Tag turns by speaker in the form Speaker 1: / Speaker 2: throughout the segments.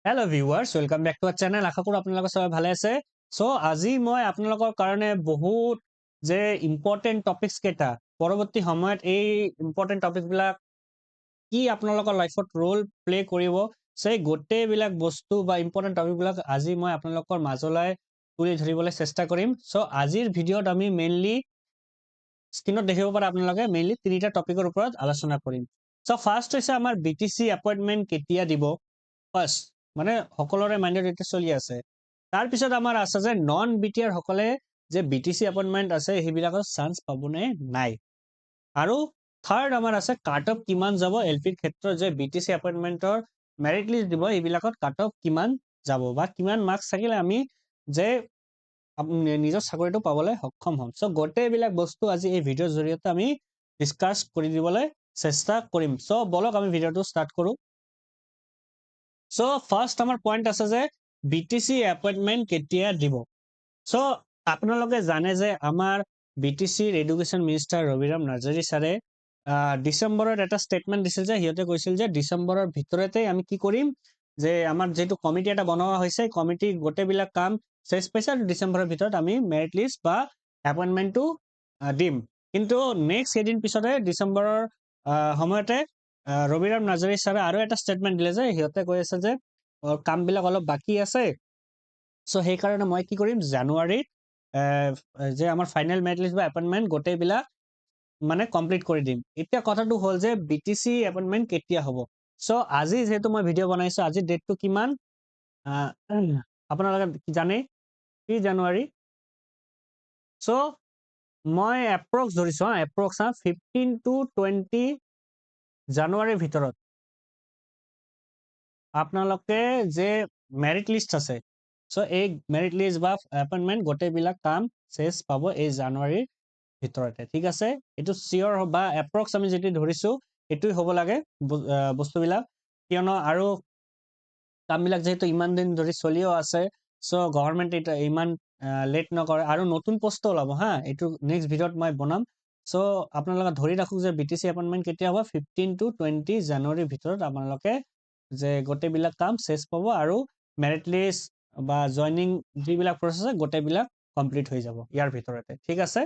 Speaker 1: hello' viewers welcome back to our channel আশা কৰোঁ আপোনালোকে সবাই ভালে আছে আজি মই আপোনালোকৰ কাৰণে বহুত যে ইম্পৰ্টেণ্ট টপিকছ কেইটা পৰৱৰ্তী সময়ত এই ইম্পৰ্টেণ্ট টপিকবিলাক কি আপোনালোকৰ লাইফত ৰোল প্লে কৰিব সেই গোটেইবিলাক বস্তু বা ইম্পৰ্টেণ্ট টপিকবিলাক আজি মই আপোনালোকৰ মাজলৈ তুলি ধৰিবলৈ চেষ্টা কৰিম আজিৰ ভিডিঅ'ত আমি মেইনলি স্ক্ৰীনত দেখিব পাৰে আপোনালোকে মেইনলি তিনিটা টপিকৰ ওপৰত আলোচনা কৰিম ফাৰ্ষ্ট হৈছে আমাৰ BTC এপইণ্টমেণ্ট কেতিয়া দিব ফাৰ্ষ্ট মানে সকলোৰে মাইণ্ডত এটা চলি আছে তাৰপিছত আমাৰ আছে যে নন বিটিআৰ সকলে যে BTC এপইণ্টমেণ্ট আছে সেইবিলাকৰ চান্স পাবনে নাই আৰু থাৰ্ড আমাৰ আছে কাট অফ কিমান যাব এলপিৰ ক্ষেত্ৰত যে BTC এপইণ্টমেণ্টৰ মেৰিট লিষ্ট দিব এইবিলাকত কাট অফ কিমান যাব বা কিমান মাৰ্কছ থাকিলে আমি যে নিজৰ চাকৰিটো পাবলৈ সক্ষম হ'ম গোটেইবিলাক বস্তু আজি এই ভিডিঅ'ৰ জৰিয়তে আমি ডিছকাছ কৰি দিবলৈ চেষ্টা কৰিম বলক আমি ভিডিঅ'টো ষ্টাৰ্ট কৰোঁ ফাৰ্ষ্ট আমাৰ পইণ্ট আছে যে BTC এপইণ্টমেণ্ট কেতিয়া দিব আপোনালোকে জানে যে আমাৰ BTCৰ এডুকেশ্যন মিনিষ্টাৰ ৰবিৰাম নাৰ্জাৰী ছাৰে ডিচেম্বৰত এটা ষ্টেটমেণ্ট দিছিল যে সিহঁতে কৈছিল যে ডিচেম্বৰৰ ভিতৰতে আমি কি কৰিম যে আমাৰ যেটো কমিটি এটা বনোৱা হৈছে কমিটি গোটেইবিলাক কাম শেষ পাইছে আৰু ডিচেম্বৰৰ ভিতৰত আমি মেৰিট লিষ্ট বা এপইণ্টমেণ্টটো দিম কিন্তু নেক্সট এদিন পিছতে ডিচেম্বৰৰ সময়তে ৰবিৰাম নাৰ্জাৰী ছাৰে আৰু এটা ষ্টেটমেণ্ট দিলে যে সিহঁতে কৈ আছে যে কামবিলাক অলপ বাকী আছে সেইকাৰণে মই কি কৰিম জানুৱাৰীত যে আমাৰ ফাইনেল মেৰিট লিষ্ট বা এপইণ্টমেণ্ট গোটেইবিলাক মানে কমপ্লিট কৰি দিম এতিয়া কথাটো হ'ল যে BTC এপইণ্টমেণ্ট কেতিয়া হ'ব আজি যেহেতু মই ভিডিঅ' বনাইছো আজি ডেটটো কিমান আপোনালোকে জানে 3 জানুৱাৰী মই এপ্ৰক্স ধৰিছো এপ্ৰক্স 15 to 20 জানুৱাৰীৰ ভিতৰত আপোনালোকে যে মেৰিট লিষ্ট আছে এই মেৰিট লিষ্ট বা এপইণ্টমেণ্ট গোটেইবিলাক কাম শেষ পাব এই জানুৱাৰীৰ ভিতৰতে ঠিক আছে এইটো চিয়ৰ বা এপ্ৰক্স আমি যেটি ধৰিছো এইটোই হ'ব লাগে বস্তুবিলাক কিয়নো আৰু কামবিলাক যেহেতু ইমান দিন ধৰি চলিও আছে গভৰ্ণমেণ্ট এটা ইমান লেট নকৰে আৰু নতুন পোষ্ট ওলাব হা এইটো নেক্সট ভিডিঅ'ত মই বনাম আপোনালোকে ধৰি ৰাখক যে BTC এপইণ্টমেণ্ট কেতিয়া হ'ব 15 to 20 জানুৱাৰীৰ ভিতৰত আপোনালোকে যে গোটেইবিলাক কাম শেষ পাব আৰু মেৰিট লিষ্ট বা জইনিং যিবিলাক প্ৰচেছ আছে গোটেইবিলাক কমপ্লিট হৈ যাব ইয়াৰ ভিতৰতে ঠিক আছে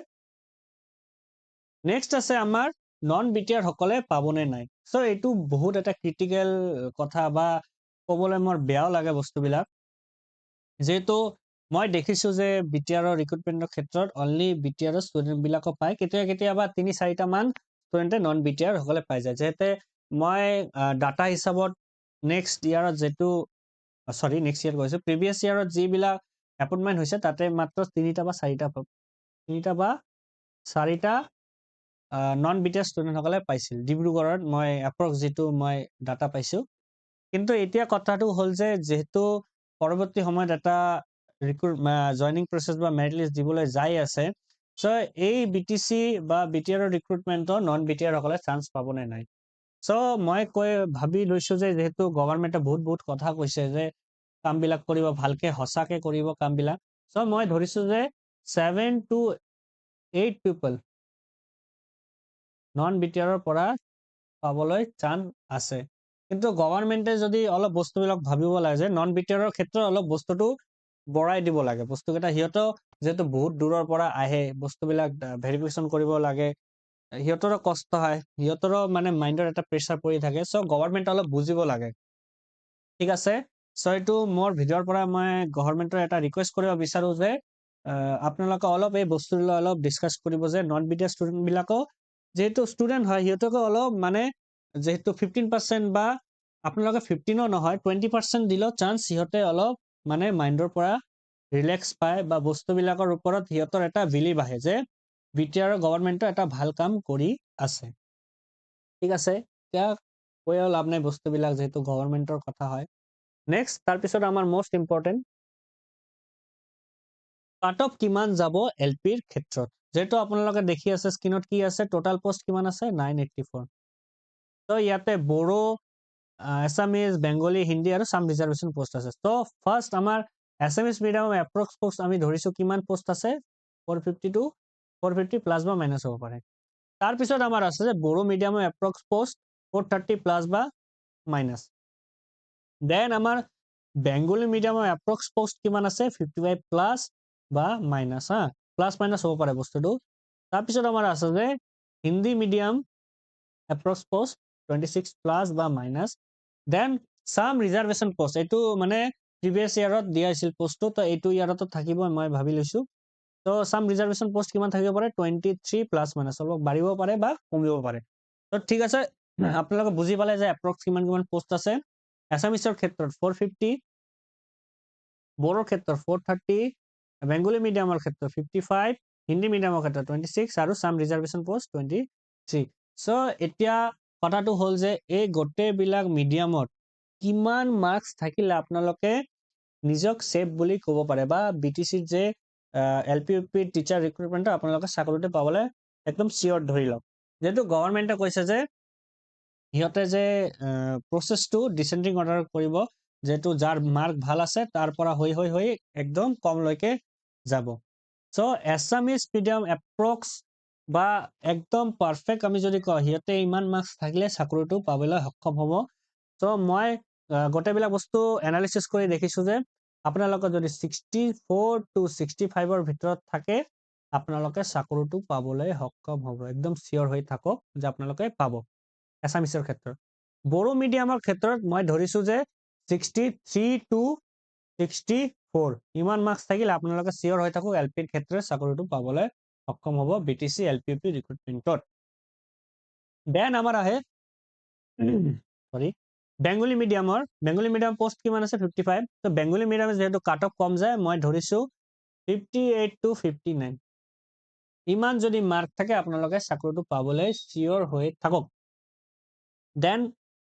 Speaker 1: নেক্সট আছে আমাৰ নন বিটিআৰ সকলে পাবনে নাই এইটো বহুত এটা ক্ৰিটিকেল কথা বা ক'বলৈ মোৰ বেয়াও লাগে বস্তুবিলাক যেহেতু মই দেখিছো যে বিটিআৰৰ ৰিক্ৰুটমেণ্টৰ ক্ষেত্ৰত অনলি বিটিআৰৰ ষ্টুডেণ্টবিলাকক পায় কেতিয়াবা 3-4টা মান ষ্টুডেণ্টে নন বিটিআৰ সকলে পাই যায় যেহেতু মই ডাটা হিচাপত নেক্সট ইয়াৰত যেটো নেক্সট ইয়াৰ কৈছো প্ৰিভিয়াছ ইয়াৰত যিবিলাক এপইণ্টমেণ্ট হৈছে তাতে মাত্ৰ 3টা বা 4টা নন বিটিআৰ ষ্টুডেণ্ট সকলে পাইছিল ডিব্ৰুগড়ত মই এপ্ৰক্স যেটো মই ডাটা পাইছো কিন্তু এতিয়া কথাটো হ'ল যে যেহেতু পৰৱৰ্তী সময়ত এটা জইনিং প্ৰচেছ বা মেৰিট লিষ্ট দিবলৈ যাই আছে এই BTC বা বিটিআৰৰ ৰিক্ৰুটমেণ্টৰ নন বিটিআৰ সকলে চান্স পাবনে নাই মই ভাবি লৈছো যে যেহেতু গভৰ্ণমেণ্টে বহুত কথা কৈছে যে কামবিলাক কৰিব ভালকে সঁচাকে কৰিব কামবিলাক মই ধৰিছো যে 7 to 8 people নন বিটিআৰৰ পৰা পাবলৈ চান্স আছে কিন্তু গভৰ্ণমেণ্টে যদি অলপ বস্তুবিলাক ভাবিব লাগে যে নন বিটিআৰৰ ক্ষেত্ৰত অলপ বস্তুটো বঢ়াই দিব লাগে বস্তুকেইটা সিহঁতো যেহেতু বহুত দূৰৰ পৰা আহে বস্তুবিলাক ভেৰিফিকেশ্যন কৰিব লাগে সিহঁতৰো কষ্ট হয় সিহঁতৰো মানে মাইণ্ডত এটা প্ৰেছাৰ পৰি থাকে গভৰ্ণমেণ্টে অলপ বুজিব লাগে ঠিক আছে এইটো মোৰ ভিডিঅ'ৰ পৰা মই গভৰ্ণমেণ্টৰ এটা ৰিকুৱেষ্ট কৰিব বিচাৰো যে আপোনালোকে অলপ এই বস্তুবিলাক অলপ ডিছকাছ কৰিব যে নন বিটিআৰ ষ্টুডেণ্টবিলাকো যেহেতু ষ্টুডেণ্ট হয় সিহঁতকো অলপ মানে যেহেতু 15% বা আপোনালোকে 15ও নহয় 20% দিলেও চান্স সিহঁতে অলপ মানে মাইণ্ডৰ পৰা ৰিলেক্স পায় বা বস্তুবিলাকৰ ওপৰত সিহঁতৰ এটা বিলিভ আহে যে বিটিআৰৰ গভৰ্ণমেণ্টে এটা ভাল কাম কৰি আছে ঠিক আছে এতিয়া কৈও লাভ নাই বস্তুবিলাক যেহেতু গভৰ্ণমেণ্টৰ কথা হয় নেক্সট তাৰপিছত আমাৰ মোষ্ট ইম্পৰ্টেণ্ট কাট অফ কিমান যাব এলপিৰ ক্ষেত্ৰত যেহেতু আপোনালোকে দেখি আছে স্ক্ৰীনত কি আছে টোটাল পোষ্ট কিমান আছে 984 ইয়াতে বড়ো আছামিজ বেংগলী হিন্দী আৰু সাম ৰিজাৰ্ভেশ্যন পোষ্ট আছে ফাৰ্ষ্ট আমাৰ এছামিজ মিডিয়াম এপ্ৰক্স পোষ্ট আমি ধৰিছো কিমান পোষ্ট আছে 450 to 450 প্লাছ বা মাইনাছ হ'ব পাৰে তাৰপিছত আমাৰ আছে যে বড়ো মিডিয়ামৰ এপ্ৰক্স পোষ্ট 430 প্লাছ বা মাইনাছ দেন আমাৰ বেংগলী মিডিয়ামৰ এপ্ৰক্স পোষ্ট কিমান আছে 55 প্লাছ বা মাইনাছ হা প্লাছ মাইনাছ হ'ব পাৰে বস্তুটো তাৰপিছত আমাৰ আছে যে Hindi medium approx post 26 plus বা মাইনাছ দেন সাম ৰিজাৰ্ভেশ্যন পোষ্ট এইটো মানে প্ৰিভিয়াছ ইয়াৰত দিয়া আছিল পোষ্টটো তো এইটো ইয়াৰতো থাকিব মই ভাবি লৈছো তো সাম ৰিজাৰ্ভেশ্যন পোষ্ট কিমান থাকিব পাৰে 23 প্লাছ মাইনাছ অলপ বাঢ়িব পাৰে বা কমিব পাৰে তো ঠিক আছে আপোনালোকে বুজি পালে যে এপ্ৰক্স কিমান কিমান পোষ্ট আছে এছামিছৰ ক্ষেত্ৰত 450 বড়োৰ ক্ষেত্ৰত 430 বেংগলী মিডিয়ামৰ ক্ষেত্ৰত 55 হিন্দী মিডিয়ামৰ ক্ষেত্ৰত 26 আৰু সাম ৰিজাৰ্ভেশ্যন পোষ্ট 23 সো এতিয়া কথাটো হ'ল যে এই গোটেইবিলাক মিডিয়ামত কিমান মাৰ্কছ থাকিলে আপোনালোকে নিজক সেফ বুলি ক'ব পাৰে বা বিটিচিত যে এলপিইউপি টিচাৰ ৰিক্ৰুটমেণ্ট আপোনালোকে চাকৰিটো পাবলৈ একদম চিয়ৰ ধৰি লওক যেহেতু গভৰ্ণমেণ্টে কৈছে যে সিহঁতে যে প্ৰচেছটো ডিচেণ্ডিং অৰ্ডাৰ কৰিব যেহেতু যাৰ মাৰ্ক ভাল আছে তাৰ পৰা হৈ একদম কমলৈকে যাব সো এছামিজ মিডিয়াম এপ্ৰক্স বা একদম পাৰফেক্ট আমি যদি কওঁ সিহঁতে ইমান মাৰ্কছ থাকিলে চাকৰিটো পাবলৈ সক্ষম হ'ব সো মই গোটেইবিলাক বস্তু এনালিচিছ কৰি দেখিছো যে আপোনালোকে যদি 64 to 65ৰ ভিতৰত থাকে আপোনালোকে চাকৰিটো পাবলৈ সক্ষম হ'ব একদম চিয়ৰ হৈ থাকক যে আপোনালোকে পাব এছামিছৰ ক্ষেত্ৰত বড়ো মিডিয়ামৰ ক্ষেত্ৰত মই ধৰিছো যে 63 to 64 ইমান মাৰ্কছ থাকিলে আপোনালোকে চিয়ৰ হৈ থাকক এলপিৰ ক্ষেত্ৰত চাকৰিটো পাবলৈ সক্ষম হ'ব বিটিচি এলপিইউপি ৰিক্ৰুটমেণ্টত দেন আমাৰ আহে সৰি বেংগলী মিডিয়াম পোষ্ট কিমান আছে 55 তো বেংগলী মিডিয়ামে যেহেতু কাট অফ কম যায় মই ধৰিছো 58 to 59 ইমান যদি মাৰ্ক থাকে আপোনালোকে চাকৰিটো পাবলৈ চিয়ৰ হৈ থাকক দেন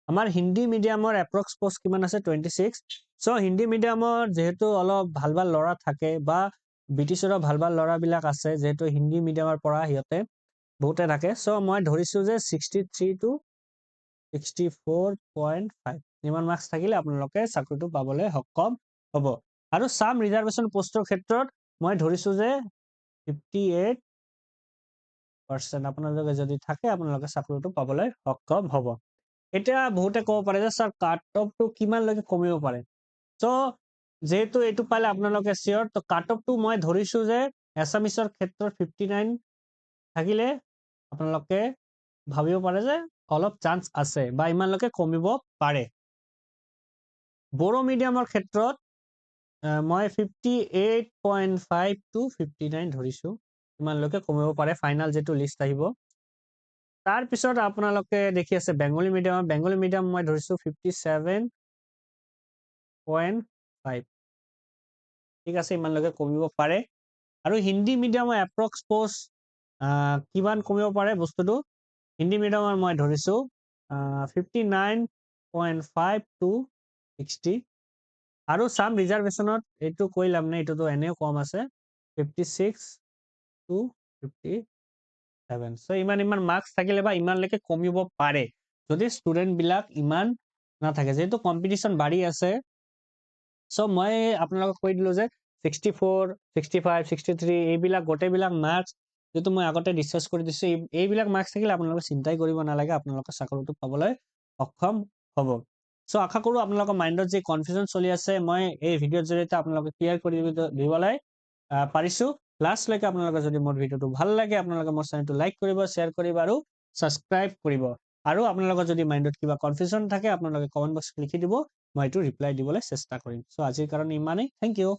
Speaker 1: আমাৰ হিন্দী মিডিয়ামৰ এপ্ৰক্স পোষ্ট কিমান আছে 26 সো হিন্দী মিডিয়ামৰ যেহেতু অলপ ভাল ভাল ল'ৰা থাকে বা ব্ৰিটিছৰো ভাল ভাল ল'ৰাবিলাক আছে যেহেতু হিন্দী মিডিয়ামৰ পৰা সিহঁতে বহুতে থাকে সো মই ধৰিছো যে 63 to 64.5 ইমান মাৰ্কছ থাকিলে আপোনালোকে চাকৰিটো পাবলৈ সক্ষম হ'ব আৰু সাম ৰিজাৰ্ভেশ্যন পোষ্টৰ ক্ষেত্ৰত মই ধৰিছো যে 58% আপোনালোকে যদি থাকে আপোনালোকে চাকৰিটো পাবলৈ সক্ষম হ'ব এতিয়া বহুতে ক'ব পাৰে যে স্যাৰ কাট অফটো কিমানলৈকে কমিব পাৰে সো যেহেতু এইটো পালে আপোনালোকে চিয়ৰ তো কাট অফটো মই ধৰিছো যে এছামিছৰ ক্ষেত্ৰত 59 থাকিলে আপোনালোকে ভাবিব পাৰে যে অলপ চান্স আছে বা ইমানলৈকে কমিব পাৰে বড়ো মিডিয়ামৰ ক্ষেত্ৰত মই 58.5 to 59 ধৰিছো ইমানলৈকে কমিব পাৰে ফাইনাল যেটো লিষ্ট আহিব তাৰ পিছত আপোনালোকে দেখি আছে বেংগলী মিডিয়াম মই ধৰিছো 57.5 ঠিক আছে ইমানলৈকে কমিব পাৰে আৰু হিন্দী মিডিয়ামৰ এপ্ৰক্স পোষ্ট কিমান কমিব পাৰে বস্তুটো হিন্দী মিডিয়ামৰ মই ধৰিছো 59.5 to 60 আৰু সাম ৰিজাৰ্ভেশ্যনত এইটো কৈ লাভ নাই এইটোতো এনেও কম আছে 56 to 57 সো ইমান মাৰ্কছ থাকিলে বা ইমানলৈকে কমিব পাৰে যদি ষ্টুডেণ্ট বিলাক ইমান নাথাকে যেহেতু কম্পিটিশ্যন বাঢ়ি আছে সো মই আপোনালোকক কৈ দিলো যে 64 65 63 এইবিলাক গোটেইবিলাক মাৰ্কছ যেটো মই আগতে ডিসকাস কৰি দিছো এইবিলাক মাৰ্কছ থাকিলে আপোনালোকে চিন্তাই কৰিব নালাগে আপোনালোকে চাকৰিটো পাবলৈ সক্ষম হ'ব সো আশা কৰো আপোনালোকৰ মাইণ্ডত যে কনফিউজন চলি আছে মই এই ভিডিঅ'ৰ জৰিয়তে আপোনালোকে ক্লিয়াৰ কৰি দিবলৈ পাৰিছো লাষ্ট লৈকে আপোনালোকে যদি মোৰ ভিডিঅ'টো ভাল লাগে আপোনালোকে মোৰ চেনেলটো লাইক কৰিব শ্বেয়াৰ কৰিব আৰু সাবস্ক্ৰাইব কৰিব আৰু আপোনালোকৰ যদি মাইণ্ডত কিবা কনফিউজন থাকে আপোনালোকে কমেন্ট বক্সত লিখি দিব মই এইটো ৰিপ্লাই দিবলৈ চেষ্টা কৰিম সো আজিৰ কাৰণে ইমানেই থ্যাংক ইউ